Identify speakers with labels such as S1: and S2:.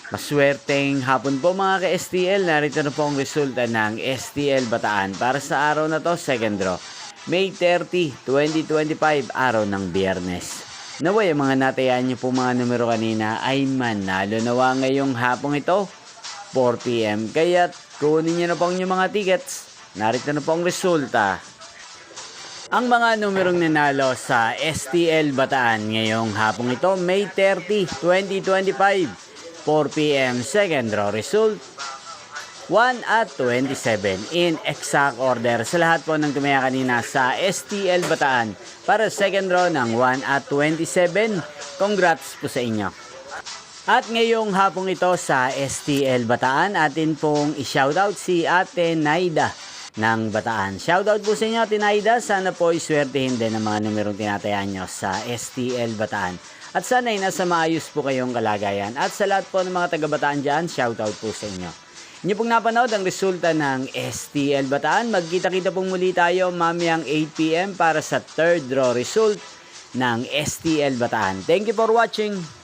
S1: Maswerteng hapon po mga ka-STL. Narito na po ang resulta ng STL Bataan para sa araw na to, second draw. May 30, 2025, araw ng Biyernes. Naway ang mga natayan nyo po mga numero kanina ay manalo nawa ngayong hapong ito, 4 PM. Kaya't kunin nyo na po ang inyong mga tickets. Narito na po ang resulta. Ang mga numerong nanalo sa STL Bataan ngayong hapong ito, May 30, 2025. 4 PM, second draw result 1 at 27 in exact order sa lahat po ng tumaya kanina sa STL Bataan para second draw ng 1 at 27. Congrats po sa inyo. At ngayong hapong ito sa STL Bataan, atin pong i-shoutout si Ate Naida ng Bataan. Shoutout po sa inyo, Ate Naida. Sana po iswertehin din ang mga numerong tinatayaan nyo sa STL Bataan. At sana'y nasa maayos po kayong kalagayan. At sa lahat po ng mga taga-Bataan dyan, shoutout po sa inyo. Inyo pong napanood ang resulta ng STL Bataan. Magkita-kita pong muli tayo mamayang 8 PM para sa third draw result ng STL Bataan. Thank you for watching.